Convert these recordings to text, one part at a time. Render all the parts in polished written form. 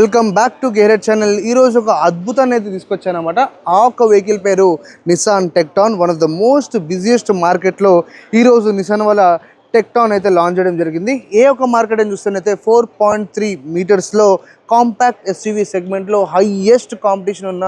Welcome back to Garrett channel. ఈరోజు ఒక అద్భుతాన్ని అయితే తీసుకొచ్చానమాట. ఆ ఒక్క వెహికల్ పేరు Nissan Tekton. One of the most busiest మార్కెట్లో ఈరోజు నిసాన్ వాళ్ళ టెక్టాన్ అయితే లాంచ్ చేయడం జరిగింది. ఏ ఒక్క మార్కెట్ అని చూస్తేనైతే 4.3 మీటర్స్లో కాంపాక్ట్ ఎస్యూవీ సెగ్మెంట్లో హైయెస్ట్ కాంపిటీషన్ ఉన్న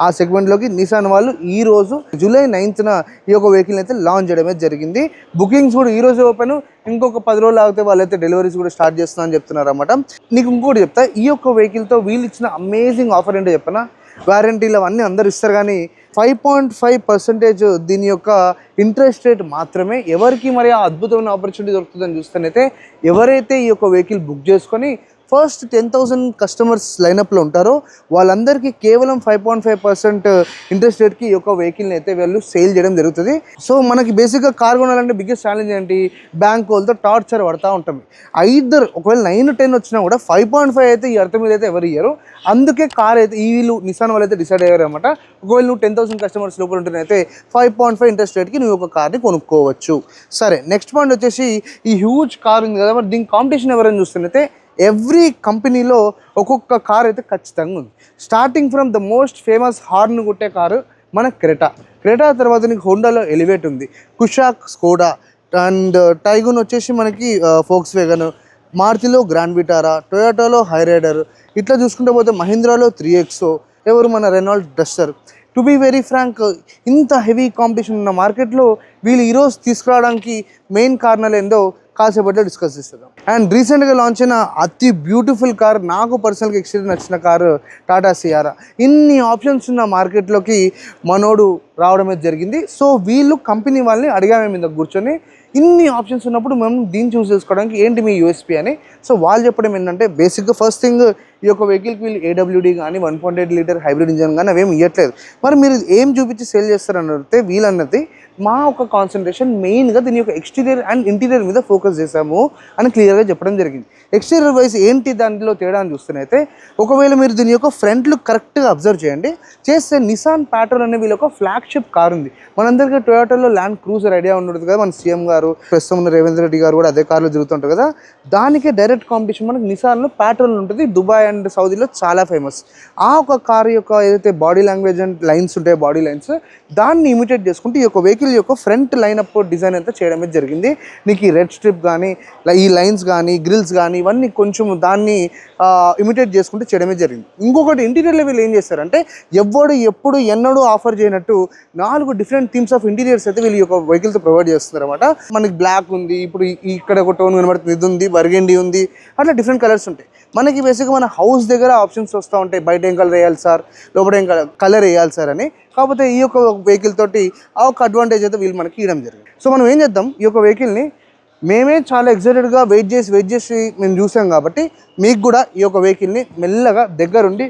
ఆ సెగ్మెంట్లోకి నిసాన్ వాళ్ళు ఈరోజు జూలై 9న ఈ యొక్క వెహికల్ అయితే లాంచ్ చేయడమే జరిగింది. బుకింగ్స్ కూడా ఈరోజు ఓపెన్, ఇంకొక 10 రోజులు ఆగితే వాళ్ళైతే డెలివరీస్ కూడా స్టార్ట్ చేస్తున్నా అని చెప్తున్నారు అన్నమాట. నీకు ఇంకోటి చెప్తా, ఈ యొక్క వెహికల్తో వీళ్ళు ఇచ్చిన అమేజింగ్ ఆఫర్ ఏంటో చెప్పనా. వారంటీలు అవన్నీ అందరు ఇస్తారు, కానీ 5.5% దీని యొక్క ఇంట్రెస్ట్ రేట్ మాత్రమే. ఎవరికి మరి ఆ అద్భుతమైన ఆపర్చునిటీ దొరుకుతుందని చూస్తేనైతే ఎవరైతే ఈ యొక్క వెహికల్ బుక్ చేసుకొని ఫస్ట్ 10,000 కస్టమర్స్ లైనప్లో ఉంటారో వాళ్ళందరికీ కేవలం 5.5% ఇంట్రెస్ట్ రేట్కి ఈ యొక్క వెహికల్ని అయితే వీళ్ళు సేల్ చేయడం జరుగుతుంది. సో మనకి బేసిక్గా కార్ కొనాలంటే బిగ్గెస్ట్ ఛాలెంజ్ ఏంటి, బ్యాంక్ వాళ్ళతో టార్చర్ పడతా ఉంటాం. ఐదర్ ఒకవేళ 9-10 వచ్చినా కూడా 5.5 అయితే ఈ అర్థం మీద అయితే ఎవరు ఇయ్యరు. అందుకే కార్ అయితే వీళ్ళు నిసాన్ వాళ్ళు అయితే డిసైడ్ అయ్యారు అనమాట. ఒకవేళ నువ్వు 10,000 కస్టమర్స్ లోపల ఉంటేనైతే 5.5 ఇంట్రెస్ట్ రేట్కి నువ్వు ఒక కార్ని కొనుక్కోవచ్చు. సరే, నెక్స్ట్ పాయింట్ వచ్చేసి ఈ హ్యూజ్ కార్ ఉంది కదా, మరి దీని కాంపిటీషన్ ఎవరైనా చూస్తున్నైతే ఎవ్రీ కంపెనీలో ఒక్కొక్క కార్ అయితే ఖచ్చితంగా ఉంది. Starting from the most famous horn కొట్టే కారు మన క్రెటా తర్వాత నీకు హోండాలో ఎలివేట్ ఉంది, కుషాక్ స్కోడా, అండ్ టైగూన్ వచ్చేసి మనకి ఫోక్స్ వేగన్, మారుతిలో గ్రాండ్ విటారా, టొయోటాలో హైరైడర్, ఇట్లా చూసుకుంటే పోతే మహీంద్రాలో 3XO, ఎవరు మన Renault Duster. To be very frank, ఇంత హెవీ కాంపిటీషన్ ఉన్న మార్కెట్లో వీళ్ళు ఈరోజు తీసుకురావడానికి మెయిన్ కారణాలు ఏందో కాసేపట్లో డిస్కస్ చేస్తాం. అండ్ రీసెంట్గా లాంచ్ అయిన అతి బ్యూటిఫుల్ కార్, నాకు పర్సనల్గా ఎక్స్పీరియన్స్ నచ్చిన కారు టాటా సియారా. ఇన్ని ఆప్షన్స్ ఉన్న మార్కెట్లోకి మనోడు రావడం అయితే జరిగింది. సో వీళ్ళు కంపెనీ వాళ్ళని అడిగామే మీద కూర్చొని, ఇన్ని ఆప్షన్స్ ఉన్నప్పుడు మేము దీన్ని చూస్ చేసుకోవడానికి ఏంటి మీ యూఎస్పీ అని. సో వాళ్ళు చెప్పడం ఏంటంటే బేసిక్గా ఫస్ట్ థింగ్ ఈ యొక్క వెహికల్కి వీళ్ళు AWD కానీ 1.8 లీటర్ హైబ్రిడ్ ఇంజన్ కానీ అవేమి ఇవ్వట్లేదు. మరి మీరు ఏం చూపించి సేల్ చేస్తారని అడిగితే వీళ్ళన్నది మా ఒక కాన్సన్ట్రేషన్ మెయిన్గా దీని యొక్క ఎక్స్టీరియర్ అండ్ ఇంటీరియర్ మీద ఫోకస్ చేశాము అని క్లియర్గా చెప్పడం జరిగింది. ఎక్స్టీరియర్ వైజ్ ఏంటి దాంట్లో తేడా అని చూస్తేనైతే, ఒకవేళ మీరు దీని యొక్క ఫ్రంట్ లుక్ కరెక్ట్గా అబ్జర్వ్ చేస్తే నిసాన్ ప్యాట్రోన్ అనే వీళ్ళ ఒక ఫ్లాగ్షిప్ కార్ ఉంది. మనందరికీ టొయోటాలో ల్యాండ్ క్రూజర్ ఐడియా ఉండదు కదా, మన సీఎం గారు ప్రస్తుతం ఉన్న రేవంత్ రెడ్డి గారు కూడా అదే కార్లో తిరుగుతుంటారు కదా. దానికే డైరెక్ట్ కాంపిటీషన్ మనకి నిసాన్లో ప్యాట్రోన్ ఉంటుంది. దుబాయ్ అండ్ సౌదీలో చాలా ఫేమస్. ఆ ఒక కార్ యొక్క ఏదైతే బాడీ లాంగ్వేజ్ అండ్ లైన్స్ ఉంటాయో, బాడీ లైన్స్, దాన్ని ఇమిటేట్ చేసుకుంటే ఈ యొక్క వెహికల్ యొక్క ఫ్రంట్ లైన్ అప్ డిజైన్ అంతా చేయడం జరిగింది. నీకు ఈ రెడ్ స్ట్రిప్ కానీ, ఈ లైన్స్ కానీ, గ్రిల్స్ కానీ, ఇవన్నీ కొంచెం దాన్ని ఇమిటేట్ చేసుకుంటే చేయడమే జరిగింది. ఇంకొకటి ఇంటీరియర్ లెవెల్ ఏం చేస్తారంటే, ఎప్పుడు ఎన్నడూ ఆఫర్ చేయనట్టు 4 డిఫరెంట్ థీమ్స్ ఆఫ్ ఇంటీరియర్స్ అయితే వీళ్ళు యొక్క వెహికల్తో ప్రొవైడ్ చేస్తున్నారు అనమాట. మనకి బ్లాక్ ఉంది, ఇప్పుడు ఇక్కడ ఒక టోన్ కనబడుతుంది, ఇది ఉంది, బర్గెండీ ఉంది, అట్లా డిఫరెంట్ కలర్స్ ఉంటాయి. మనకి బేసిక్గా మన హౌస్ దగ్గర ఆప్షన్స్ వస్తూ ఉంటాయి, బయట ఏం కలర్ వేయాలి సార్, లోపల ఏం కలర్ వేయాలి సార్ అని. కాకపోతే ఈ యొక్క వెహికల్ తోటి ఆ ఒక అడ్వాంటేజ్ అయితే వీళ్ళు మనకి ఇవ్వడం జరిగింది. సో మనం ఏం చేద్దాం, ఈ యొక్క వెహికల్ని మేమే చాలా ఎక్సైటెడ్గా వెయిట్ చేసి మేము చూసాం కాబట్టి మీకు కూడా ఈ యొక్క వెహికల్ని మెల్లగా దగ్గరుండి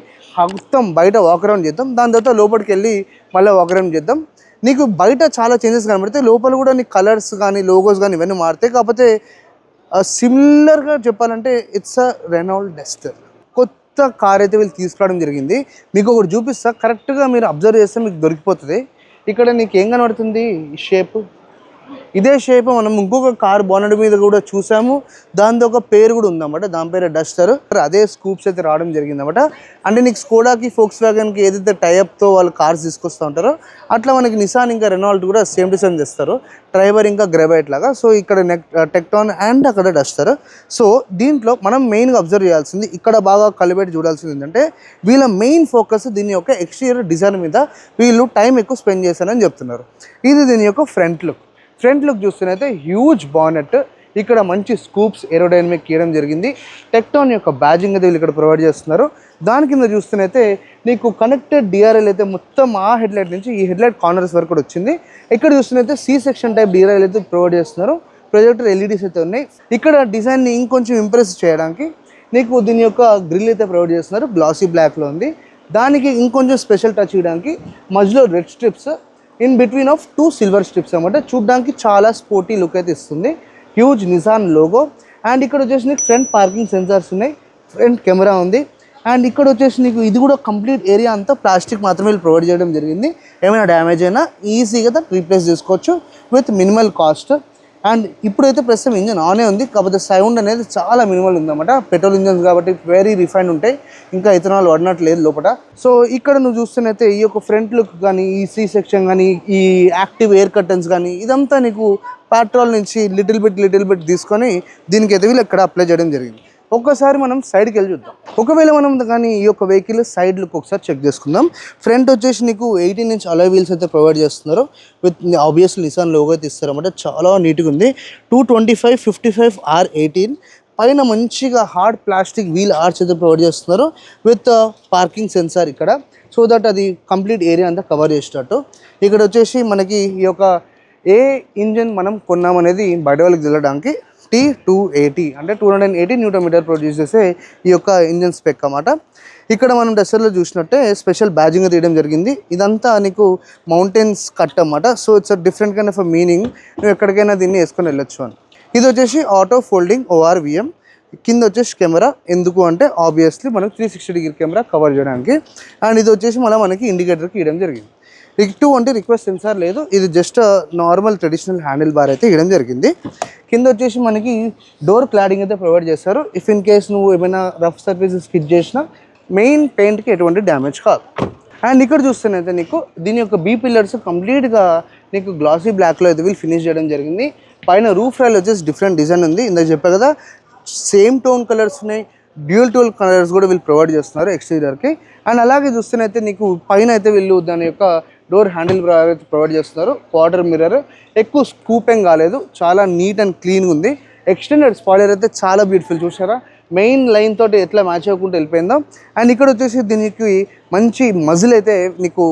మొత్తం బయట వాకరౌండ్ చేద్దాం. దాని తర్వాత లోపలికి వెళ్ళి మళ్ళీ వాకరౌండ్ చేద్దాం. నీకు బయట చాలా చేంజెస్ కనబడితే లోపల కూడా నీకు కలర్స్ కానీ, లోగోస్ కానీ ఇవన్నీ మారుతాయి. కాకపోతే సిమిలర్గా చెప్పాలంటే ఇట్స్ అ రెనాల్డ్ డస్టర్. కొత్త కార్ అయితే వీళ్ళు తీసుకురావడం జరిగింది. మీకు ఒకటి చూపిస్తా, కరెక్ట్గా మీరు అబ్జర్వ్ చేస్తే మీకు దొరికిపోతుంది. ఇక్కడ నీకు ఏం కనబడుతుంది, ఈ షేప్, ఇదే షేప్ మనం ఇంకొక కార్ బోనెట్ మీద కూడా చూసాము. దాంతో ఒక పేరు కూడా ఉందన్నమాట, దాని పేరు డస్టర్. అదే స్కూప్స్ అయితే రావడం జరిగిందన్నమాట. అంటే నీకు స్కోడాకి, ఫోక్స్ వ్యాగన్కి ఏదైతే టైఅప్తో వాళ్ళు కార్స్ తీసుకొస్తూ ఉంటారో అట్లా మనకి నిసాన్ ఇంకా రెనాల్ట్ కూడా సేమ్ డిజైన్ చేస్తారు, ట్రైబర్ ఇంకా గ్రెబైట్ లాగా. సో ఇక్కడ టెక్టాన్ అండ్ అక్కడ డస్టర్. సో దీంట్లో మనం మెయిన్గా అబ్జర్వ్ చేయాల్సింది, ఇక్కడ బాగా కలిపెట్టి చూడాల్సింది ఏంటంటే వీళ్ళ మెయిన్ ఫోకస్ దీని యొక్క ఎక్స్టీరియర్ డిజైన్ మీద వీళ్ళు టైం ఎక్కువ స్పెండ్ చేశారని చెప్తున్నారు. ఇది దీని యొక్క ఫ్రంట్ లుక్ చూస్తేనైతే హ్యూజ్ బానెట్, ఇక్కడ మంచి స్కూప్స్ ఏరోడైనమిక్ ఇవ్వడం జరిగింది. టెక్టాన్ యొక్క బ్యాజింగ్ అయితే వీళ్ళు ఇక్కడ ప్రొవైడ్ చేస్తున్నారు. దాని కింద చూస్తేనైతే నీకు కనెక్టెడ్ డిఆర్ఎల్ అయితే మొత్తం ఆ హెడ్లైట్ నుంచి ఈ హెడ్లైట్ కార్నర్స్ వరకు కూడా వచ్చింది. ఇక్కడ చూస్తేనైతే C-సెక్షన్ టైప్ డిఆర్ఎల్ అయితే ప్రొవైడ్ చేస్తున్నారు. ప్రొజెక్టర్ LEDs అయితే ఉన్నాయి. ఇక్కడ డిజైన్ని ఇంకొంచెం ఇంప్రెస్ చేయడానికి నీకు దీని యొక్క గ్రిల్ అయితే ప్రొవైడ్ చేస్తున్నారు, గ్లాసీ బ్లాక్లో ఉంది. దానికి ఇంకొంచెం స్పెషల్ టచ్ ఇవ్వడానికి మధ్యలో red strips in between of 2 silver strips అనమాట. చూడడానికి చాలా స్పోర్టీ లుక్ అయితే ఇస్తుంది. Huge Nissan logo. అండ్ ఇక్కడ వచ్చేసి నీకు ఫ్రంట్ పార్కింగ్ సెన్సార్స్ ఉన్నాయి, ఫ్రంట్ కెమెరా ఉంది. అండ్ ఇక్కడ వచ్చేసి నీకు ఇది కూడా కంప్లీట్ ఏరియా అంతా ప్లాస్టిక్ మాత్రమే ప్రొవైడ్ చేయడం జరిగింది. ఏమైనా డ్యామేజ్ అయినా ఈజీగా రీప్లేస్ చేసుకోవచ్చు విత్ మినిమల్ కాస్ట్. అండ్ ఇప్పుడైతే ప్రస్తుతం ఇంజన్ ఆనే ఉంది, కాకపోతే సౌండ్ అనేది చాలా మినిమల్ ఉందన్నమాట. పెట్రోల్ ఇంజన్స్ కాబట్టి వెరీ రిఫైన్ ఉంటాయి, ఇంకా ఇథనాల్ వాడినట్టు లేదు లోపల. సో ఇక్కడ నువ్వు చూస్తున్నైతే ఈ యొక్క ఫ్రంట్ లుక్ కానీ, ఈ సీ సెక్షన్ కానీ, ఈ యాక్టివ్ ఎయిర్ కర్టన్స్ కానీ, ఇదంతా నీకు పెట్రోల్ నుంచి లిటిల్ బిట్ తీసుకొని దీనికి అయితే వీళ్ళు ఇక్కడ అప్లై చేయడం జరిగింది. ఒక్కసారి మనం సైడ్కి వెళ్ళి చూద్దాం. ఒకవేళ మనం కానీ ఈ యొక్క వెహికల్ సైడ్ లుక్ ఒకసారి చెక్ చేసుకుందాం. ఫ్రంట్ వచ్చేసి నీకు 18 ఇంచ్ అలాయ్ వీల్స్ అయితే ప్రొవైడ్ చేస్తున్నారు. విత్ ఆబ్వియస్లీ నిసాన్ లోగో అయితే ఇస్తారన్నమాట. చాలా నీట్గా ఉంది. 225/55 R18 పైన మంచిగా హార్డ్ ప్లాస్టిక్ వీల్ ఆర్చ్ అయితే ప్రొవైడ్ చేస్తున్నారు విత్ పార్కింగ్ సెన్సార్ ఇక్కడ, సో దట్ అది కంప్లీట్ ఏరియా అంతా కవర్ చేసేటట్టు. ఇక్కడ వచ్చేసి మనకి ఈ యొక్క ఏ ఇంజన్ మనం కొన్నామనేది బయట వాళ్ళకి తెలియడానికి T280 అంటే 280 Nm ప్రొడ్యూస్ చేసే ఈ యొక్క ఇంజన్ స్పెక్ అన్నమాట. ఇక్కడ మనం డస్టర్లో చూసినట్టే స్పెషల్ బ్యాజింగ్ తీయడం జరిగింది. ఇదంతా నీకు మౌంటైన్స్ కట్ అన్నమాట. So it's different kind of a meaning, నువ్వు ఎక్కడికైనా దీన్ని వేసుకొని వెళ్ళొచ్చు అని. ఇది వచ్చేసి ఆటో ఫోల్డింగ్ ORVM. కింద వచ్చేసి కెమెరా, ఎందుకు అంటే ఆబ్వియస్లీ మనకు 360 డిగ్రీ కెమెరా కవర్ చేయడానికి. అండ్ ఇది వచ్చేసి మళ్ళీ మనకి ఇండికేటర్కి ఇవ్వడం జరిగింది. RIG2 అంటే రిక్వెస్ట్ సెన్సార్ లేదు, ఇది just normal traditional handle bar అయితే ఇవ్వడం జరిగింది. కింద వచ్చేసి మనకి డోర్ క్లాడింగ్ అయితే ప్రొవైడ్ చేస్తారు. ఇఫ్ ఇన్ కేస్ నువ్వు ఏమైనా రఫ్ సర్ఫేసెస్ స్కిడ్ చేసినా మెయిన్ పెయింట్కి ఎటువంటి డ్యామేజ్ కాదు. అండ్ ఇక్కడ చూస్తేనైతే నీకు దీని యొక్క బీ పిల్లర్స్ కంప్లీట్గా నీకు గ్లాసీ బ్లాక్లో అయితే వీళ్ళు ఫినిష్ చేయడం జరిగింది. పైన రూఫ్ రైల్ వచ్చేసి డిఫరెంట్ డిజైన్ ఉంది. ఇందాక చెప్పా కదా, సేమ్ టోన్ కలర్స్ ఉన్నాయి, డ్యూయల్ టోన్ కలర్స్ కూడా వీళ్ళు ప్రొవైడ్ చేస్తున్నారు ఎక్స్టీరియర్కి. అండ్ అలాగే చూస్తేనైతే నీకు పైన అయితే వీళ్ళు దాని యొక్క డోర్ హ్యాండిల్ అయితే ప్రొవైడ్ చేస్తున్నారు. క్వార్టర్ మిర్రర్, ఎక్కువ స్కూప్ ఏం కాలేదు, చాలా నీట్ అండ్ క్లీన్గా ఉంది. ఎక్స్టెండెడ్ స్పాయిలర్ అయితే చాలా బ్యూటిఫుల్, చూసారా మెయిన్ లైన్ తోటి ఎట్లా మ్యాచ్ అవ్వకుండా వెళ్ళిపోయిందో. అండ్ ఇక్కడ వచ్చేసి దీనికి మంచి మజిల్ అయితే నీకు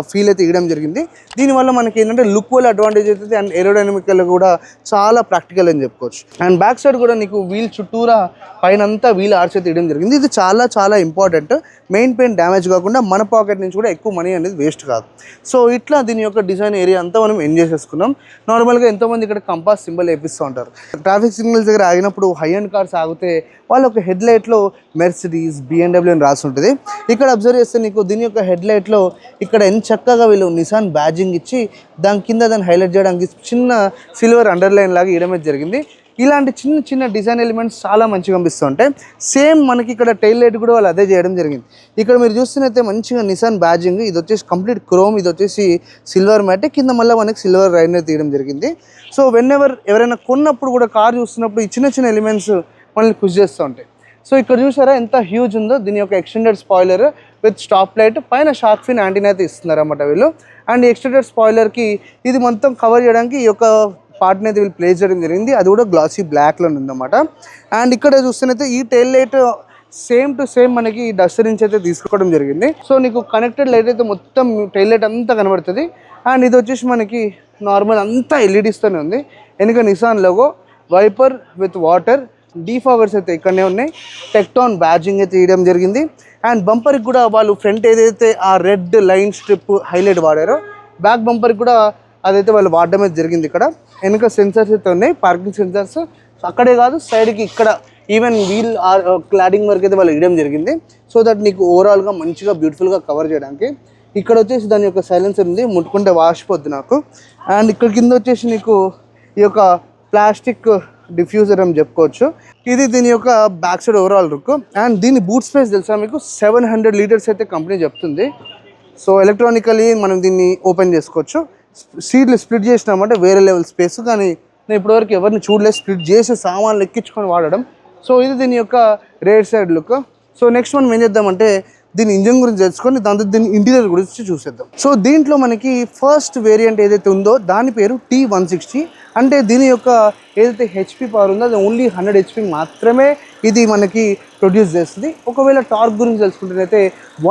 ఫీల్ అయితే ఇవ్వడం జరిగింది. దీనివల్ల మనకి ఏంటంటే లుక్ వల్ల అడ్వాంటేజ్ అవుతుంది అండ్ ఏరోడైనమికల్ కూడా చాలా ప్రాక్టికల్ అని చెప్పుకోవచ్చు. అండ్ బ్యాక్ సైడ్ కూడా నీకు వీల్ చుట్టూరా పైన అంతా వీల్ ఆర్చ్ అయితే ఇవ్వడం జరిగింది. ఇది చాలా చాలా ఇంపార్టెంట్, మెయిన్ పెయిన్ డ్యామేజ్ కాకుండా మన పాకెట్ నుంచి కూడా ఎక్కువ మనీ అనేది వేస్ట్ కాదు. సో ఇట్లా దీని యొక్క డిజైన్ ఏరియా అంతా మనం ఎంజాయ్ చేసుకున్నాం. నార్మల్గా ఎంతోమంది ఇక్కడ కంపాస్ సింబల్ వేపిస్తూ ఉంటారు. ట్రాఫిక్ సిగ్నల్స్ దగ్గర ఆగినప్పుడు హై అండ్ కార్స్ ఆగితే వాళ్ళ ఒక హెడ్లైట్లో మెర్సిడీస్, BMW అని రాసి ఉంటుంది. ఇక్కడ అబ్జర్వ్ చేస్తే నీకు దీని యొక్క హెడ్లైట్లో ఇక్కడ ఎంత చక్కగా వీళ్ళు నిసాన్ బ్యాజింగ్ ఇచ్చి దాని కింద దాన్ని హైలైట్ చేయడానికి చిన్న సిల్వర్ అండర్లైన్ లాగా ఇవ్వడమే జరిగింది. ఇలాంటి చిన్న చిన్న డిజైన్ ఎలిమెంట్స్ చాలా మంచిగా కనిపిస్తూ ఉంటాయి. సేమ్ మనకి ఇక్కడ టైల్ లైట్ కూడా వాళ్ళు అదే చేయడం జరిగింది. ఇక్కడ మీరు చూస్తున్నైతే మంచిగా నిసాన్ బ్యాజింగ్, ఇది వచ్చేసి కంప్లీట్ క్రోమ్, ఇది వచ్చేసి సిల్వర్ మ్యాట్, కింద మళ్ళీ మనకి సిల్వర్ రైన్ తీయడం జరిగింది. సో ఎవరైనా కొన్నప్పుడు కూడా కార్ చూస్తున్నప్పుడు ఈ చిన్న చిన్న ఎలిమెంట్స్ మనల్ని ఖుషి చేస్తూ ఉంటాయి. సో ఇక్కడ చూసారా ఎంత హ్యూజ్ ఉందో. దీని యొక్క extended spoiler with stop light, పైన షార్క్ ఫిన్ యాంటీనా అయితే ఇస్తున్నారు అన్నమాట వీళ్ళు. అండ్ ఎక్స్టెండెడ్ స్పాయిలర్కి ఇది మొత్తం కవర్ చేయడానికి ఈ యొక్క పార్ట్ని అయితే వీళ్ళు ప్లేస్ చేయడం జరిగింది. అది కూడా గ్లాసీ బ్లాక్లో ఉందన్నమాట. అండ్ ఇక్కడ చూస్తేనైతే ఈ tail light same to same మనకి డస్టర్ నుంచి అయితే తీసుకోవడం జరిగింది. సో నీకు కనెక్టెడ్ లైట్ అయితే మొత్తం టైల్ లైట్ అంతా కనబడుతుంది. అండ్ ఇది వచ్చేసి మనకి నార్మల్ అంతా LEDస్తోనే ఉంది. వెనుక Nissan logo, wiper with water, defoggers అయితే ఇక్కడనే ఉన్నాయి. టెక్టాన్ బ్యాడ్జింగ్ అయితే ఇవ్వడం జరిగింది. అండ్ బంపర్కి కూడా వాళ్ళు ఫ్రంట్ ఏదైతే ఆ రెడ్ లైన్ స్ట్రిప్ హైలైట్ వాడారో బ్యాక్ బంపర్కి కూడా అదైతే వాళ్ళు వాడడమే జరిగింది. ఇక్కడ వెనుక సెన్సర్స్ అయితే ఉన్నాయి, పార్కింగ్ సెన్సర్స్. అక్కడే కాదు సైడ్కి ఇక్కడ ఈవెన్ వీల్ క్లాడింగ్ వరకు అయితే వాళ్ళు ఇవ్వడం జరిగింది. సో దట్ నీకు ఓవరాల్గా మంచిగా బ్యూటిఫుల్గా కవర్ చేయడానికి. ఇక్కడ వచ్చేసి దాని యొక్క సైలెన్సర్ ఉంది, ముట్టుకుంటే వాసిపోద్ది నాకు. అండ్ ఇక్కడ కింద వచ్చేసి నీకు ఈ యొక్క ప్లాస్టిక్ డిఫ్యూజర్ అని చెప్పుకోవచ్చు. ఇది దీని యొక్క back side overall look. And దీని బూట్ స్పేస్ తెలుసా మీకు 700 లీటర్స్ అయితే కంపెనీ చెప్తుంది. సో ఎలక్ట్రానికలీ మనం దీన్ని ఓపెన్ చేసుకోవచ్చు. సీట్లు స్ప్లిట్ చేసినామంటే వేరే లెవెల్ స్పేస్, కానీ నేను ఇప్పటివరకు ఎవరిని చూడలేదు స్ప్లిట్ చేసి సామాన్లు ఎక్కించుకొని వాడడం. సో ఇది దీని యొక్క rare side look. So next మనం ఏం చేద్దామంటే దీని ఇంజన్ గురించి తెలుసుకొని దాంతో దీని ఇంటీరియర్ గురించి చూసేద్దాం. సో దీంట్లో మనకి ఫస్ట్ వేరియంట్ ఏదైతే ఉందో దాని పేరు T160. అంటే దీని యొక్క ఏదైతే HP పవర్ ఉందో అది ఓన్లీ 100 HP మాత్రమే ఇది మనకి ప్రొడ్యూస్ చేస్తుంది. ఒకవేళ టార్క్ గురించి తెలుసుకుంటేనైతే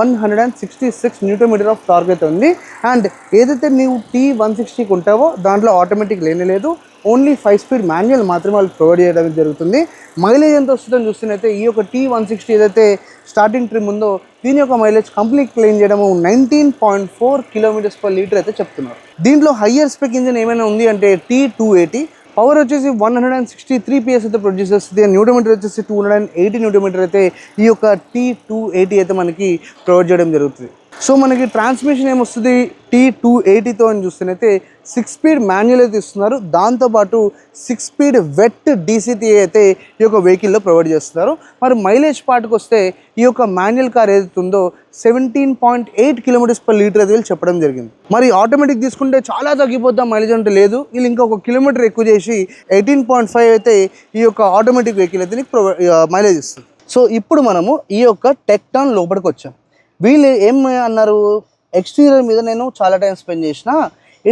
166 Nm ఆఫ్ టార్క్ అయితే ఉంది. అండ్ ఏదైతే నీవు T160కి ఉంటావో దాంట్లో ఆటోమేటిక్ లేదు, ఓన్లీ 5 స్పీడ్ మాన్యువల్ మాత్రమే వాళ్ళు ప్రొవైడ్ చేయడం జరుగుతుంది. మైలేజ్ ఎంత వస్తుందని చూస్తేనైతే ఈ యొక్క T160 ఏదైతే స్టార్టింగ్ ట్రిమ్ ఉందో దీని యొక్క మైలేజ్ కంప్లీట్ క్లెయిమ్ చేయడము 19.4 km/L అయితే చెప్తున్నారు. దీంట్లో హయ్యర్ స్పెక్ ఇంజిన్ ఏమైనా ఉంది అంటే T280. పవర్ వచ్చేసి 163 PS అయితే ప్రొడ్యూస్ చేస్తుంది. న్యూటోమీటర్ వచ్చేసి 280 న్యూటోమీటర్ అయితే ఈ యొక్క T280 అయితే మనకి ప్రొవైడ్ చేయడం జరుగుతుంది. సో మనకి ట్రాన్స్మిషన్ ఏమొస్తుంది T280తో అని చూస్తేనైతే 6 స్పీడ్ మాన్యువల్ అయితే ఇస్తున్నారు. దాంతోపాటు 6 స్పీడ్ వెట్ DCT అయితే ఈ యొక్క వెహికల్లో ప్రొవైడ్ చేస్తున్నారు. మరి మైలేజ్ పార్ట్కి వస్తే ఈ యొక్క మాన్యువల్ కార్ ఏదైతే ఉందో 17.8 km/L అయితే వీళ్ళు చెప్పడం జరిగింది. మరి ఆటోమేటిక్ తీసుకుంటే చాలా తగ్గిపోద్దాం మైలేజ్ అంటే లేదు, వీళ్ళు ఇంకా 1 కిలోమీటర్ ఎక్కువ చేసి 18.5 అయితే ఈ యొక్క ఆటోమేటిక్ వెహికల్ అయితే నీకు మైలేజ్ ఇస్తుంది. సో ఇప్పుడు మనము ఈ యొక్క టెక్టాన్ లోపలికి వచ్చాం. వీళ్ళు ఏం అన్నారు, ఎక్స్టీరియర్ మీద నేను చాలా టైం స్పెండ్ చేసిన,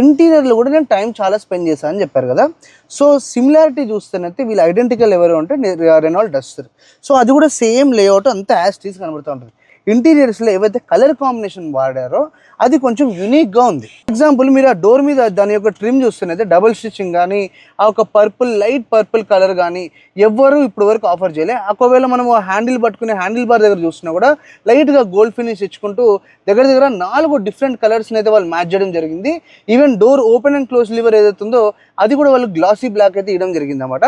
ఇంటీరియర్లో కూడా నేను టైం చాలా స్పెండ్ చేశాను అని చెప్పారు కదా. సో సిమిలారిటీ చూస్తేనైతే వీళ్ళు ఐడెంటికల్ ఎవరు అంటే రెనాల్ట్ డస్టర్. సో అది కూడా సేమ్ లేఅవుట్ అంతా యాజ్ టీజ్ కనబడుతూ ఉంటుంది. ఇంటీరియర్స్లో ఏవైతే కలర్ కాంబినేషన్ వాడారో అది కొంచెం యూనిక్గా ఉంది. ఎగ్జాంపుల్ మీరు ఆ డోర్ మీద దాని యొక్క ట్రిమ్ చూస్తున్నైతే డబుల్ స్టిచ్చింగ్ కానీ ఆ ఒక లైట్ పర్పుల్ కలర్ కానీ ఎవ్వరూ ఇప్పటి వరకు ఆఫర్ చేయలే. ఒకవేళ మనం హ్యాండిల్ పట్టుకునే హ్యాండిల్ బార్ దగ్గర చూసినా కూడా లైట్గా గోల్డ్ ఫినిష్ ఇచ్చుకుంటూ దగ్గర 4 డిఫరెంట్ కలర్స్ని అయితే వాళ్ళు మ్యాచ్ చేయడం జరిగింది. Even door open and close liver ఏదైతే ఉందో అది కూడా వాళ్ళు గ్లాసీ బ్లాక్ అయితే ఇవ్వడం జరిగింది అన్నమాట.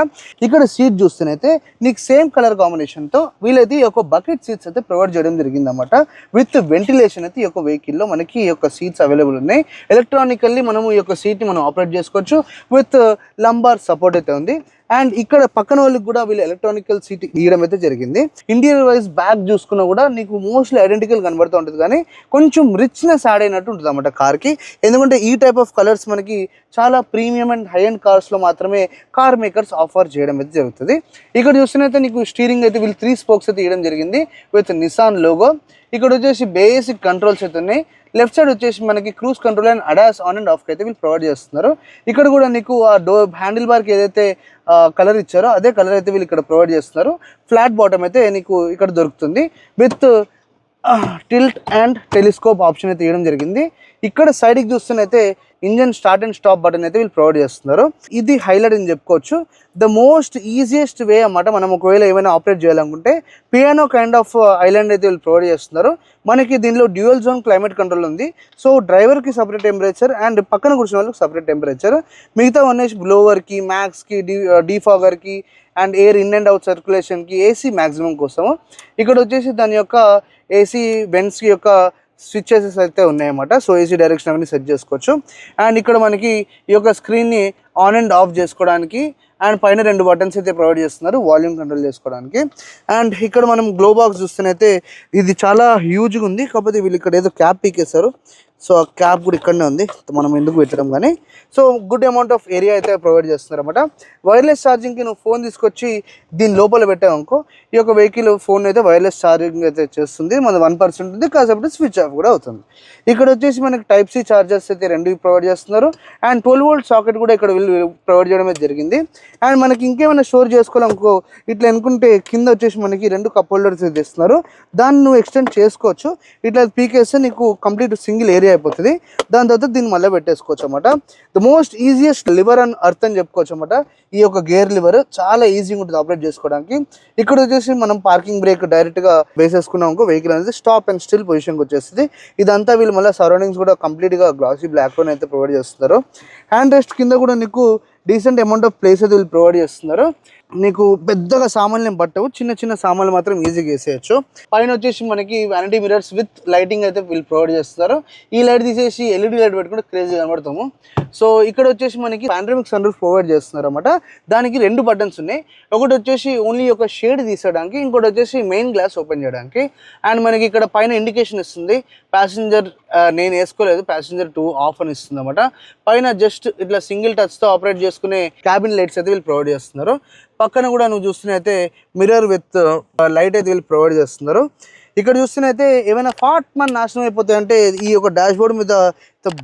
ఇక్కడ సీట్ చూస్తేనైతే నీకు సేమ్ కలర్ కాంబినేషన్తో వీళ్ళైతే ఈ యొక్క బకెట్ సీట్స్ అయితే ప్రొవైడ్ చేయడం జరిగింది అన్నమాట. విత్ వెంటిలేషన్ అయితే ఈ యొక్క వెహికల్లో మనకి ఈ యొక్క సీట్స్ అవైలబుల్ ఉన్నాయి. ఎలక్ట్రానికల్లీ మనము ఈ యొక్క సీట్ని మనం ఆపరేట్ చేసుకోవచ్చు. విత్ లంబార్ సపోర్ట్ అయితే ఉంది. అండ్ ఇక్కడ పక్కన వాళ్ళకి కూడా వీళ్ళు ఎలక్ట్రానికల్ సీట్ ఇవ్వడం అయితే జరిగింది. ఇంటీరియర్ వైజ్ బ్యాక్ చూసుకున్నా కూడా నీకు మోస్ట్లీ ఐడెంటికల్ కనబడుతూ ఉంటుంది, కానీ కొంచెం రిచ్నెస్ యాడ్ అయినట్టు ఉంటుంది అన్నమాట కార్కి. ఎందుకంటే ఈ టైప్ ఆఫ్ కలర్స్ మనకి చాలా ప్రీమియం అండ్ హై అండ్ కార్స్లో మాత్రమే కార్ మేకర్స్ ఆఫర్ చేయడం అయితే జరుగుతుంది. ఇక్కడ చూస్తున్నైతే నీకు స్టీరింగ్ అయితే వీళ్ళు 3 స్పోక్స్ అయితే ఇవ్వడం జరిగింది విత్ నిసాన్ లోగో. ఇక్కడ వచ్చేసి బేసిక్ కంట్రోల్స్ అయితే ఉన్నాయి. లెఫ్ట్ సైడ్ వచ్చేసి మనకి cruise control and ADAS on and of అయితే వీళ్ళు ప్రొవైడ్ చేస్తున్నారు. ఇక్కడ కూడా నీకు ఆ డోర్ హ్యాండిల్ బార్కి ఏదైతే కలర్ ఇచ్చారో అదే కలర్ అయితే వీళ్ళు ఇక్కడ ప్రొవైడ్ చేస్తున్నారు. ఫ్లాట్ బాటమ్ అయితే నీకు ఇక్కడ దొరుకుతుంది with tilt and telescope option అయితే ఇవ్వడం జరిగింది. ఇక్కడ సైడ్కి చూస్తున్నైతే engine start and stop button అయితే వీళ్ళు ప్రొవైడ్ చేస్తున్నారు. ఇది హైలైట్ అని చెప్పుకోవచ్చు. ద మోస్ట్ ఈజియెస్ట్ వే అన్నమాట. మనం ఒకవేళ ఏమైనా ఆపరేట్ చేయాలనుకుంటే పియానో కైండ్ ఆఫ్ ఐలాండ్ అయితే వీళ్ళు ప్రొవైడ్ చేస్తున్నారు. మనకి దీనిలో డ్యూయల్ జోన్ క్లైమేట్ కంట్రోల్ ఉంది. సో డ్రైవర్కి సపరేట్ టెంపరేచర్ అండ్ పక్కన కూర్చున్న వాళ్ళకి సపరేట్ టెంపరేచర్, మిగతా అనేసి బ్లోవర్కి, మ్యాక్స్కి, డీఫాగర్కి and air in and out సర్క్యులేషన్కి, ఏసీ మ్యాక్సిమం కోసము. ఇక్కడ వచ్చేసి దాని యొక్క ఏసీ వెంట్స్కి యొక్క స్విచ్చెస్ అయితే ఉన్నాయన్నమాట. సో ఏసీ డైరెక్షన్ అవన్నీ సెట్ చేసుకోవచ్చు. అండ్ ఇక్కడ మనకి ఈ యొక్క స్క్రీన్ని ఆన్ అండ్ ఆఫ్ చేసుకోవడానికి అండ్ పైన 2 బటన్స్ అయితే ప్రొవైడ్ చేస్తున్నారు వాల్యూమ్ కంట్రోల్ చేసుకోవడానికి. అండ్ ఇక్కడ మనం గ్లో బాక్స్ చూస్తేనైతే ఇది చాలా హ్యూజ్గా ఉంది, కాకపోతే వీళ్ళు ఇక్కడ ఏదో క్యాప్ పీకేస్తారు. సో ఆ క్యాప్ కూడా ఇక్కడనే ఉంది, మనం ఎందుకు పెట్టడం కానీ. So good amount of area అయితే ప్రొవైడ్ చేస్తున్నారు అనమాట. వైర్లెస్ ఛార్జింగ్కి నువ్వు ఫోన్ తీసుకొచ్చి దీని లోపల పెట్టావనుకో ఈ యొక్క వెహికల్ ఫోన్ అయితే వైర్లెస్ ఛార్జింగ్ అయితే చేస్తుంది. మన 1% ఉంటుంది, కాసేపు స్విచ్ ఆఫ్ కూడా అవుతుంది. ఇక్కడ వచ్చేసి మనకి టైప్ సి ఛార్జర్స్ అయితే 2 ప్రొవైడ్ చేస్తున్నారు. అండ్ 12 వోల్ట్ సాకెట్ కూడా ఇక్కడ వీళ్ళు ప్రొవైడ్ చేయడం అయితే జరిగింది. అండ్ మనకి ఇంకేమైనా స్టోర్ చేసుకోవాలనుకో ఇట్లా అనుకుంటే కింద వచ్చేసి మనకి 2 కప్ హోల్డర్స్ అయితే ఇస్తున్నారు. దాన్ని నువ్వు ఎక్స్టెండ్ చేసుకోవచ్చు. ఇట్లా పీకేస్తే నీకు కంప్లీట్ సింగిల్ ఏరియా అయిపోతుంది. దాని తర్వాత దీన్ని మళ్ళీ పెట్టేసుకోవచ్చు అన్నమాట. The most easiest liver and earth అని చెప్పుకోవచ్చు అన్నమాట. ఈ యొక్క గేర్ లివర్ చాలా ఈజీగా ఉంటుంది ఆపరేట్ చేసుకోవడానికి. ఇక్కడ వచ్చేసి మనం పార్కింగ్ బ్రేక్ డైరెక్ట్గా వేసేసుకున్నాం అనుకో వెహికల్ అనేది స్టాప్ అండ్ స్టిల్ పొజిషన్కి వచ్చేస్తుంది. ఇదంతా వీళ్ళు మళ్ళీ సరౌండింగ్స్ కూడా కంప్లీట్గా గ్లాసీ బ్లాక్లోనే అయితే ప్రొవైడ్ చేస్తున్నారు. హ్యాండ్ రెస్ట్ కింద కూడా నీకు డీసెంట్ అమౌంట్ ఆఫ్ ప్లేస్ అయితే వీళ్ళు ప్రొవైడ్ చేస్తున్నారు. నీకు పెద్దగా సామాన్లు పట్టవు, చిన్న చిన్న సామాన్లు మాత్రం ఈజీగా వేసేయచ్చు. పైన వచ్చేసి మనకి వ్యానిటీ మిరర్స్ విత్ లైటింగ్ అయితే వీళ్ళు ప్రొవైడ్ చేస్తారు. ఈ లైట్ తీసేసి ఎల్ఈడి లైట్ పెట్టుకుంటే క్రేజీ కనబడతాము. సో ఇక్కడ వచ్చేసి మనకి పాండ్రమిక్ సన్ రూఫ్ ప్రొవైడ్ చేస్తున్నారు అన్నమాట. దానికి 2 బటన్స్ ఉన్నాయి. ఒకటి వచ్చేసి ఓన్లీ ఒక షేడ్ తీసేయడానికి, ఇంకోటి వచ్చేసి మెయిన్ గ్లాస్ ఓపెన్ చేయడానికి. అండ్ మనకి ఇక్కడ పైన ఇండికేషన్ ఇస్తుంది ప్యాసింజర్, నేను వేసుకోలేదు, ప్యాసింజర్ 2 ఆఫ్ అని ఇస్తుంది అన్నమాట. పైన జస్ట్ ఇట్లా సింగిల్ టచ్తో ఆపరేట్ చేసుకునే క్యాబిన్ లైట్స్ అయితే వీళ్ళు ప్రొవైడ్ చేస్తున్నారు. పక్కన కూడా నువ్వు చూస్తున్నైతే మిర్రర్ విత్ లైట్ అయితే వీళ్ళు ప్రొవైడ్ చేస్తున్నారు. ఇక్కడ చూస్తున్నైతే ఏమైనా ఫాట్ మన నాశనం అయిపోతాయి అంటే ఈ యొక్క డాష్ బోర్డ్ మీద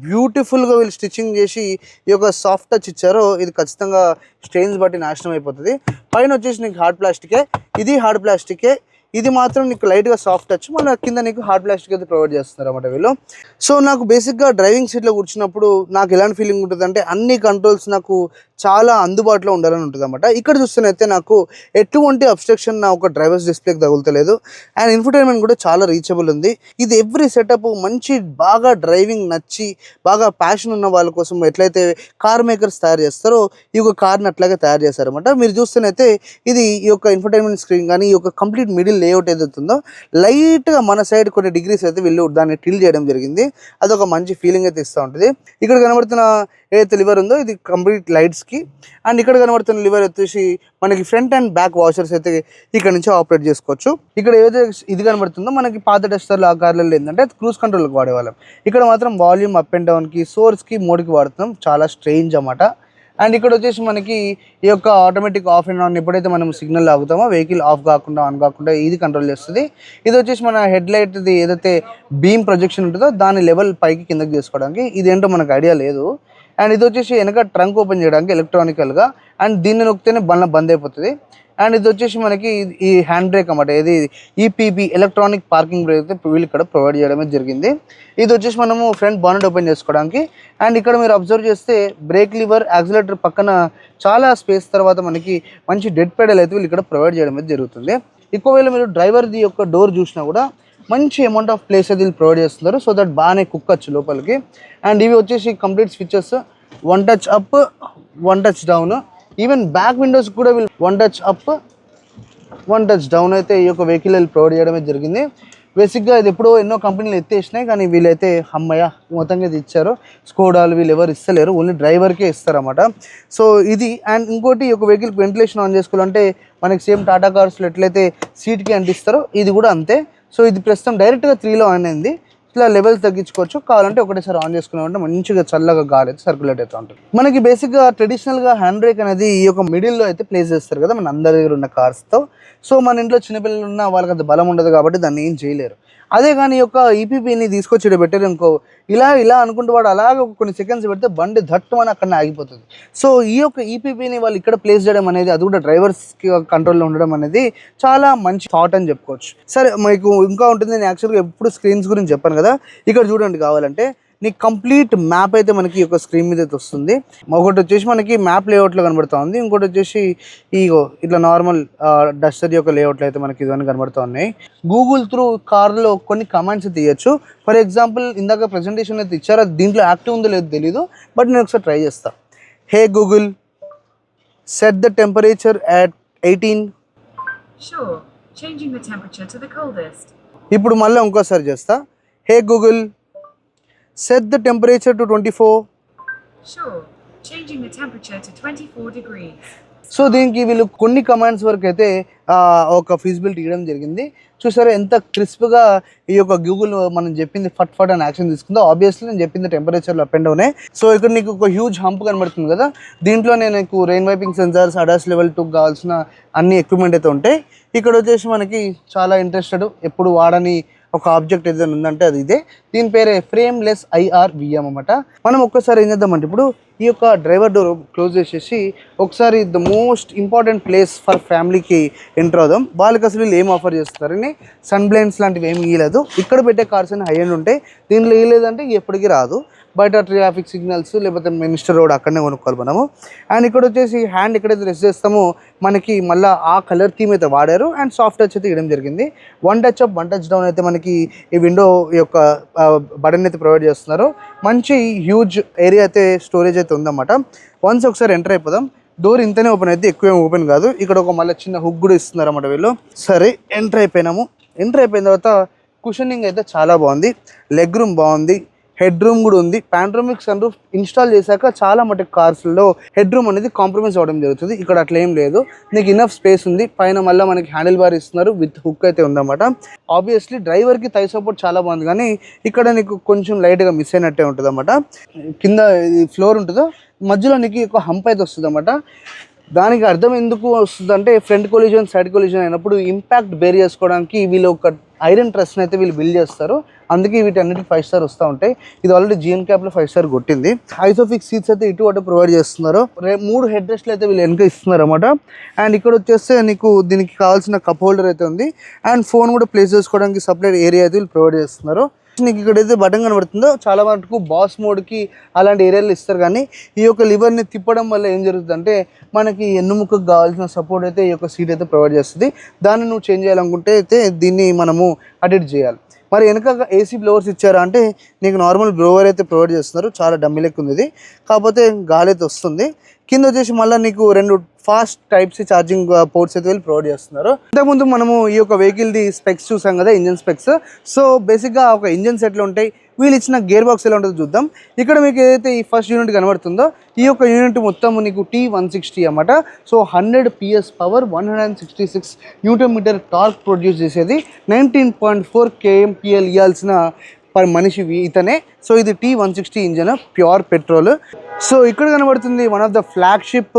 బ్యూటిఫుల్గా వీళ్ళు స్టిచ్చింగ్ చేసి ఈ యొక్క సాఫ్ట్ టచ్ ఇచ్చారో ఇది ఖచ్చితంగా స్టెయిన్స్ బట్టి నాశనం అయిపోతుంది. పైన వచ్చేసి నీకు హార్డ్ ప్లాస్టికే, ఇది హార్డ్ ప్లాస్టికే, ఇది మాత్రం నీకు లైట్గా సాఫ్ట్ టచ్, మళ్ళీ కింద నీకు హార్డ్ ప్లాస్టిక్ అయితే ప్రొవైడ్ చేస్తున్నారు అన్నమాట వీళ్ళు. సో నాకు బేసిక్గా డ్రైవింగ్ సీట్లో కూర్చున్నప్పుడు నాకు ఎలాంటి ఫీలింగ్ ఉంటుంది అంటే అన్ని కంట్రోల్స్ నాకు చాలా అందుబాటులో ఉండాలని ఉంటుంది అనమాట. ఇక్కడ చూస్తేనైతే నాకు ఎటువంటి అబ్స్ట్రక్షన్ నా ఒక డ్రైవర్స్ డిస్ప్లేకి తగులుతలేదు. అండ్ ఇన్ఫర్టైన్మెంట్ కూడా చాలా రీచబుల్ ఉంది. ఇది ఎవ్రీ సెటప్ మంచి బాగా డ్రైవింగ్ నచ్చి బాగా ప్యాషన్ ఉన్న వాళ్ళ కోసం ఎట్లయితే కార్ మేకర్స్ తయారు చేస్తారో ఈ యొక్క కార్ని అట్లాగే తయారు చేస్తారనమాట. మీరు చూస్తేనైతే ఇది ఈ యొక్క ఇన్ఫర్టైన్మెంట్ స్క్రీన్ కానీ ఈ యొక్క కంప్లీట్ మిడిల్ లేఅవుట్ ఏదైతే ఉందో లైట్గా మన సైడ్ కొన్ని డిగ్రీస్ అయితే వీళ్ళు దాన్ని టిల్ చేయడం జరిగింది. అదొక మంచి ఫీలింగ్ అయితే ఇస్తూ ఉంటుంది. ఇక్కడ కనబడుతున్న ఏదైతే లివర్ ఉందో ఇది కంప్లీట్ లైట్స్కి, అండ్ ఇక్కడ కనబడుతున్న లివర్ వచ్చేసి మనకి ఫ్రంట్ అండ్ బ్యాక్ వాషర్స్ అయితే ఇక్కడ నుంచి ఆపరేట్ చేసుకోవచ్చు. ఇక్కడ ఏదైతే ఇది కనబడుతుందో మనకి పాత టెస్టర్లు ఆ కార్లలో ఏంటంటే క్రూజ్ కంట్రోల్కి వాడేవాళ్ళం. ఇక్కడ మాత్రం వాల్యూమ్ అప్ అండ్ డౌన్కి, సోర్స్కి, మోడ్కి వాడుతున్నాం. చాలా స్ట్రేంజ్ అన్నమాట. అండ్ ఇక్కడ వచ్చేసి మనకి ఈ యొక్క ఆటోమేటిక్ ఆఫ్ అండ్ ఆన్ ఎప్పుడైతే మనం సిగ్నల్ ఆగుతామో వెహికల్ ఆఫ్ కాకుండా ఆన్ కాకుండా ఇది కంట్రోల్ చేస్తుంది. ఇది వచ్చేసి మన హెడ్ లైట్ది ఏదైతే బీమ్ ప్రొజెక్షన్ ఉంటుందో దాని లెవెల్ పైకి కిందకి చేసుకోవడానికి. ఇదేంటో మనకు ఐడియా లేదు. అండ్ ఇది వచ్చేసి వెనక ట్రంక్ ఓపెన్ చేయడానికి ఎలక్ట్రానికల్గా, అండ్ దీన్ని నొక్కితేనే బంద్ అయిపోతుంది. అండ్ ఇది వచ్చేసి మనకి ఈ హ్యాండ్ బ్రేక్ అన్నమాట, ఇది ఈపీబీ ఎలక్ట్రానిక్ పార్కింగ్ బ్రేక్ అయితే వీళ్ళు ఇక్కడ ప్రొవైడ్ చేయడమే జరిగింది. ఇది వచ్చేసి మనము ఫ్రంట్ బానెట్ ఓపెన్ చేసుకోవడానికి. అండ్ ఇక్కడ మీరు అబ్జర్వ్ చేస్తే బ్రేక్ లివర్, యాక్సిలేటర్ పక్కన చాలా స్పేస్ తర్వాత మనకి మంచి డెడ్ పెడల్ అయితే వీళ్ళు ఇక్కడ ప్రొవైడ్ చేయడం అయితే జరుగుతుంది. ఎక్కువవేళ మీరు డ్రైవర్ది యొక్క డోర్ చూసినా కూడా మంచి అమౌంట్ ఆఫ్ ప్లేస్ అయితే వీళ్ళు ప్రొవైడ్ చేస్తున్నారు, సో దట్ బాగానే కుక్కచ్చు లోపలికి. అండ్ ఇవి వచ్చేసి complete switches, 1 touch up, 1 touch down. Even back Windows కూడా వీళ్ళు 1 టచ్ అప్, 1 టచ్ డౌన్ అయితే ఈ యొక్క వెహికల్ ప్రొవైడ్ చేయడమే జరిగింది. బేసిక్గా ఇది ఎప్పుడో ఎన్నో కంపెనీలు ఎత్తేసినాయి, కానీ వీళ్ళైతే అమ్మయ్య మొత్తంగా ఇది ఇచ్చారు. స్కోడాలు వీళ్ళు ఎవరు ఇస్తలేరు, ఓన్లీ డ్రైవర్కే ఇస్తారన్నమాట. సో ఇది. అండ్ ఇంకోటి ఈ యొక్క వెహికల్ వెంటిలేషన్ ఆన్ చేసుకోవాలంటే మనకి సేమ్ టాటా కార్స్లో ఎట్లయితే సీట్కి అంటిస్తారో ఇది కూడా అంతే. సో ఇది ప్రస్తుతం డైరెక్ట్గా 3లో ఆన్ అయింది. ఇట్లా లెవెల్స్ తగ్గించుకోవచ్చు, కావాలంటే ఒకటేసారి ఆన్ చేసుకున్నామంటే మంచిగా చల్లగా గాలి అయితే సర్క్యులేట్ అవుతూ ఉంటుంది. మనకి బేసిక్గా ట్రెడిషనల్గా హ్యాండ్ బ్రేక్ అనేది ఈ యొక్క మిడిల్లో అయితే ప్లేస్ చేస్తారు కదా మన అందరి దగ్గర ఉన్న కార్స్తో. సో మన ఇంట్లో చిన్నపిల్లలు ఉన్న వాళ్ళకి అంత బలం ఉండదు కాబట్టి దాన్ని ఏం చేయలేరు. అదే కానీ ఈ యొక్క ఈపీపీని తీసుకొచ్చి పెట్టారు ఇంకో ఇలా అనుకుంటూ వాడు అలాగే కొన్ని సెకండ్స్ పెడితే బండి ధట్టు అని అక్కడ ఆగిపోతుంది. సో ఈ యొక్క ఈపీపీని వాళ్ళు ఇక్కడ ప్లేస్ చేయడం అనేది, అది కూడా డ్రైవర్స్కి కంట్రోల్లో ఉండడం అనేది చాలా మంచి థాట్ అని చెప్పుకోవచ్చు. సరే మీకు ఇంకా ఉంటుంది, నేను యాక్చువల్గా ఎప్పుడు స్క్రీన్స్ గురించి చెప్పాను కదా, ఇక్కడ చూడండి కావాలంటే నీకు కంప్లీట్ మ్యాప్ అయితే మనకి ఈ యొక్క స్క్రీన్ మీద అయితే వస్తుంది. ఒకటి వచ్చేసి మనకి మ్యాప్ లేఅవుట్లో కనబడుతూ ఉంది, ఇంకోటి వచ్చేసి ఇట్లా నార్మల్ డస్టర్ యొక్క లేఅవుట్లో అయితే మనకి ఇవన్నీ కనబడుతూ ఉన్నాయి. గూగుల్ త్రూ కార్లో కొన్ని కమాండ్స్ తీయచ్చు. ఫర్ ఎగ్జాంపుల్ ఇందాక ప్రెజెంటేషన్ అయితే ఇచ్చారు, దీంట్లో యాక్టివ్ ఉందో లేదో తెలీదు, బట్ నేను ఒకసారి ట్రై చేస్తా. హే Google, set the temperature at 18. Sure, changing the temperature to the coldest. ఇప్పుడు మళ్ళీ ఇంకోసారి చేస్తా. హే Google, set the temperature to 24. Sure, changing the temperature to 24 degrees. So దీనికి వీళ్ళు కొన్ని కమాండ్స్ వరకు అయితే ఒక ఫీజిబిలిటీ ఇవ్వడం జరిగింది. చూసారా ఎంత క్రిస్ప్గా ఈ యొక్క గూగుల్ మనం చెప్పింది ఫట్ అని యాక్షన్ తీసుకుందో. ఆబ్వియస్లీ నేను చెప్పింది టెంపరేచర్లో అప్ అండ్ డౌనే. సో ఇక్కడ నీకు ఒక హ్యూజ్ హంప్ కనబడుతుంది కదా, దీంట్లో నేను నీకు rain wiping sensors, ADAS level 2 కావాల్సిన అన్ని ఎక్విప్మెంట్ అయితే ఉంటాయి. ఇక్కడ వచ్చేసి మనకి చాలా ఇంట్రెస్టెడ్ ఎప్పుడు వాడని ఒక ఆబ్జెక్ట్ ఏదైనా ఉందంటే అది ఇదే. దీని పేరే ఫ్రేమ్లెస్ IRVM అన్నమాట. మనం ఒక్కసారి ఏం చేద్దామంటే ఇప్పుడు ఈ యొక్క డ్రైవర్ డోర్ క్లోజ్ చేసేసి ఒకసారి the most important place for ఫ్యామిలీకి ఎంటర్ అవుదాం. వాళ్ళకి అసలు వీళ్ళు ఏం ఆఫర్ చేస్తారని సన్ బ్లైండ్స్ లాంటివి ఏమి ఇవ్వలేదు. ఇక్కడ పెట్టే కార్స్ అన్ని హై ఎండ్ ఉంటాయి, దీనిలో ఇవ్వలేదంటే ఎప్పటికీ రాదు. బయట ట్రాఫిక్ సిగ్నల్స్ లేకపోతే మినిస్టర్ రోడ్ అక్కడనే కొనుక్కోవాలి మనము. అండ్ ఇక్కడ వచ్చేసి హ్యాండ్ ఎక్కడైతే రెస్ట్ చేస్తామో మనకి మళ్ళీ ఆ కలర్ థీమ్ అయితే వాడారు. అండ్ సాఫ్ట్ టచ్ అయితే ఇవ్వడం జరిగింది. 1 టచ్ అప్ 1 టచ్ డౌన్ అయితే మనకి ఈ విండో యొక్క బటన్ అయితే ప్రొవైడ్ చేస్తున్నారు. మంచి హ్యూజ్ ఏరియా అయితే స్టోరేజ్ అయితే ఉందన్నమాట. వన్స్ ఒకసారి ఎంటర్ అయిపోదాం. డోర్ ఇంతనే ఓపెన్ అయితే ఎక్కువ ఓపెన్ కాదు. ఇక్కడ ఒక మళ్ళీ చిన్న హుక్ కూడా ఇస్తున్నారు అన్నమాట వీళ్ళు. సరే ఎంటర్ అయిపోయినాము. ఎంటర్ అయిపోయిన తర్వాత కుషనింగ్ అయితే చాలా బాగుంది, లెగ్ రూమ్ బాగుంది, హెడ్ రూమ్ కూడా ఉంది. పాండ్రోమిక్ సన్ రూఫ్ ఇన్స్టాల్ చేశాక చాలా మటుకు కార్స్లో హెడ్ రూమ్ అనేది కాంప్రమైజ్ అవ్వడం జరుగుతుంది. ఇక్కడ అట్లా ఏం లేదు, నీకు ఇనఫ్ స్పేస్ ఉంది. పైన మళ్ళీ మనకి హ్యాండిల్ బార్ ఇస్తున్నారు, విత్ హుక్ అయితే ఉందన్నమాట. ఆబ్వియస్లీ డ్రైవర్కి థై సపోర్ట్ చాలా బాగుంది, కానీ ఇక్కడ నీకు కొంచెం లైట్గా మిస్ అయినట్టే ఉంటుంది అన్నమాట. కింద ఫ్లోర్ ఉంటుందో మధ్యలో నీకు ఒక హంప్ అయితే వస్తుంది అన్నమాట. దానికి అర్థం ఎందుకు వస్తుందంటే ఫ్రంట్ కొలిజన్, సైడ్ కొలిజన్ అయినప్పుడు ఇంపాక్ట్ బేర్ చేసుకోవడానికి వీళ్ళు ఒక ఐరన్ ట్రస్ని అయితే వీళ్ళు బిల్డ్ చేస్తారు. అందుకే వీటన్నిటికి 5 స్టార్ వస్తూ ఉంటాయి. ఇది ఆల్రెడీ జిఎన్ క్యాప్లో 5 స్టార్ కొట్టింది. ఐసోఫిక్స్ సీట్స్ అయితే ఇటు అటు ప్రొవైడ్ చేస్తున్నారు. 3 హెడ్ రెస్ట్లు అయితే వీళ్ళు వెనక ఇస్తున్నారు అన్నమాట. అండ్ ఇక్కడ వచ్చేస్తే నీకు దీనికి కావాల్సిన కప్ హోల్డర్ అయితే ఉంది. అండ్ ఫోన్ కూడా ప్లేస్ చేసుకోవడానికి సపరేట్ ఏరియా అయితే వీళ్ళు ప్రొవైడ్ చేస్తున్నారు. నీకు ఇక్కడైతే బటన్ కనబడుతుందో చాలా మటుకు బాస్ మోడ్కి అలాంటి ఏరియాలు ఇస్తారు, కానీ ఈ యొక్క లివర్ని తిప్పడం వల్ల ఏం జరుగుతుందంటే మనకి ఎన్నుముకకు కావాల్సిన సపోర్ట్ అయితే ఈ యొక్క సీట్ అయితే ప్రొవైడ్ చేస్తుంది. దాన్ని నువ్వు చేంజ్ చేయాలనుకుంటే అయితే దీన్ని మనము అడిట్ చేయాలి. మరి వెనక ఏసీ బ్లోవర్స్ ఇచ్చారా అంటే నీకు నార్మల్ బ్లోవర్ అయితే ప్రొవైడ్ చేస్తున్నారు, చాలా డమ్మి లెక్క ఉంది ఇది, కాకపోతే గాలి అయితే వస్తుంది. కింద వచ్చేసి మళ్ళీ నీకు 2 fast type C charging ports అయితే వీళ్ళు ప్రొవైడ్ చేస్తున్నారు. ఇంతకుముందు మనము ఈ యొక్క వెహికల్ది స్పెక్స్ చూసాం కదా, ఇంజన్ స్పెక్స్. సో బేసిక్గా ఒక ఇంజన్ సెట్లు ఉంటాయి, వీళ్ళు ఇచ్చిన గేర్ బాక్స్ ఎలా ఉంటుందో చూద్దాం. ఇక్కడ మీకు ఏదైతే ఈ ఫస్ట్ యూనిట్ కనబడుతుందో ఈ యొక్క యూనిట్ మొత్తం నీకు T160 అన్నమాట. So 100 PS power, 166 newton metre torque produce చేసేది, 19.4 kmpl ఇవ్వాల్సిన పర్ మనిషివి ఇతనే. సో ఇది T160 engine, pure petrol. So ఇక్కడ కనబడుతుంది one of the flagship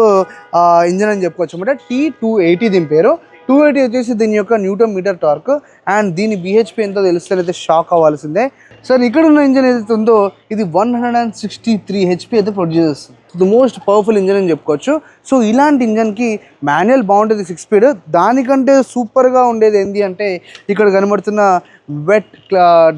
engine అని చెప్పుకోవచ్చు అన్నమాట, T280 దీని పేరు. 280 వచ్చేసి దీని యొక్క న్యూటన్ మీటర్ టార్క్, అండ్ దీని BHP ఎంతో తెలిస్తే అయితే షాక్ అవ్వాల్సిందే. సార్ ఇక్కడ ఉన్న ఇంజన్ ఏదైతే ఉందో ఇది 163 HP అయితే ప్రొడ్యూస్ చేస్తుంది. ది మోస్ట్ పవర్ఫుల్ ఇంజన్ అని చెప్పుకోవచ్చు. సో ఇలాంటి ఇంజన్కి మాన్యువల్ బాగుంటుంది 6 స్పీడ్, దానికంటే సూపర్గా ఉండేది ఏంటి అంటే ఇక్కడ కనబడుతున్న వెట్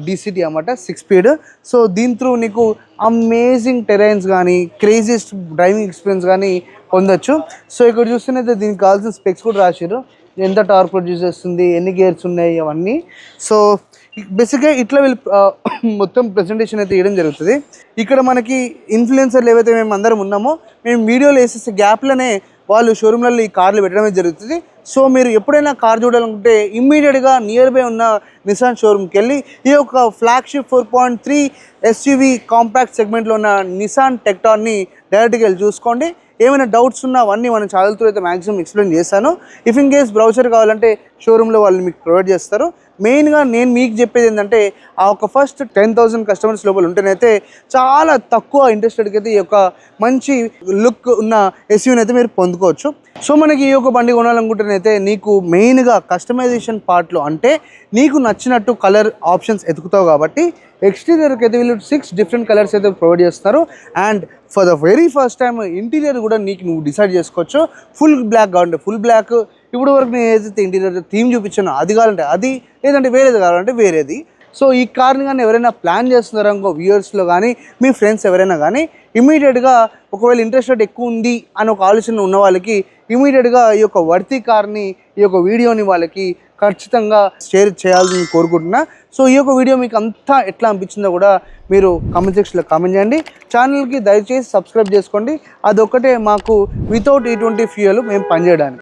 DCT అన్నమాట 6 స్పీడ్. సో దీని త్రూ నీకు అమేజింగ్ టెరైన్స్ కానీ క్రేజియస్ట్ డ్రైవింగ్ ఎక్స్పీరియన్స్ కానీ పొందొచ్చు. సో ఇక్కడ చూస్తున్నైతే దీనికి కావాల్సిన స్పెక్స్ కూడా రాశారు, ఎంత టార్క్ ప్రొడ్యూస్ చేస్తుంది, ఎన్ని గేర్స్ ఉన్నాయి అవన్నీ. సో బేసిక్గా ఇట్లా వీళ్ళు మొత్తం ప్రెజెంటేషన్ అయితే ఇవ్వడం జరుగుతుంది. ఇక్కడ మనకి ఇన్ఫ్లుయెన్సర్లు ఏవైతే మేము అందరం ఉన్నామో మేము వీడియోలు వేసేసే గ్యాప్లోనే వాళ్ళు షోరూమ్లలో ఈ కార్లు పెట్టడమే జరుగుతుంది. సో మీరు ఎప్పుడైనా కార్ చూడాలనుకుంటే ఇమ్మీడియట్గా నియర్ బై ఉన్న నిసాన్ షోరూమ్కి వెళ్ళి ఈ యొక్క ఫ్లాగ్షిప్ 4.3 SUV కాంపాక్ట్ సెగ్మెంట్లో ఉన్న నిసాన్ టెక్టాన్ని డైరెక్ట్గా వెళ్ళి చూసుకోండి. ఏమైనా డౌట్స్ ఉన్నా అవన్నీ మన ఛానల్తో అయితే మ్యాక్సిమం ఎక్స్ప్లెయిన్ చేస్తాను. ఇఫ్ ఇన్ కేస్ బ్రౌచర్ కావాలంటే షోరూంలో వాళ్ళు మీకు ప్రొవైడ్ చేస్తారు. మెయిన్గా నేను మీకు చెప్పేది ఏంటంటే ఆ ఒక ఫస్ట్ 10,000 కస్టమర్స్ లోపల ఉంటేనైతే చాలా తక్కువ ఇంట్రెస్టెడ్కి అయితే ఈ యొక్క మంచి లుక్ ఉన్న ఎస్యూని అయితే మీరు పొందుకోవచ్చు. సో మనకి ఈ యొక్క బండి కొనాలనుకుంటేనైతే నీకు మెయిన్గా కస్టమైజేషన్ పార్ట్లో అంటే నీకు నచ్చినట్టు కలర్ ఆప్షన్స్ ఎతుకుతావు కాబట్టి ఎక్స్టీరియర్కి అయితే వీళ్ళు 6 డిఫరెంట్ కలర్స్ అయితే ప్రొవైడ్ చేస్తున్నారు. And for the very first time interior కూడా నీకు నువ్వు డిసైడ్ చేసుకోవచ్చు. ఫుల్ బ్లాక్ కావాలంటే ఫుల్ బ్లాక్, ఇప్పుడు వరకు నేను ఏదైతే ఇంటీరియర్ థీమ్ చూపించానో అది కావాలంటే అది, లేదంటే వేరేది కావాలంటే వేరేది. సో ఈ కార్ని కానీ ఎవరైనా ప్లాన్ చేస్తున్నారో ఇంకో వ్యూయర్స్లో కానీ మీ ఫ్రెండ్స్ ఎవరైనా కానీ ఇమీడియట్గా ఒకవేళ ఇంట్రెస్టెడ్ ఎక్కువ ఉంది అని ఒక ఆలోచన ఉన్న వాళ్ళకి ఇమీడియట్గా ఈ యొక్క వర్తి కార్ని ఈ యొక్క వీడియోని వాళ్ళకి ఖచ్చితంగా షేర్ చేయాలని కోరుకుంటున్నా. సో ఈ యొక్క వీడియో మీకు అంతా ఎట్లా అనిపించిందో కూడా మీరు కామెంట్ సెక్షన్లో కామెంట్ చేయండి. ఛానల్కి దయచేసి సబ్స్క్రైబ్ చేసుకోండి, అదొక్కటే మాకు వితౌట్ ఇటువంటి ఫ్యూయల్ మేము పనిచేయడానికి.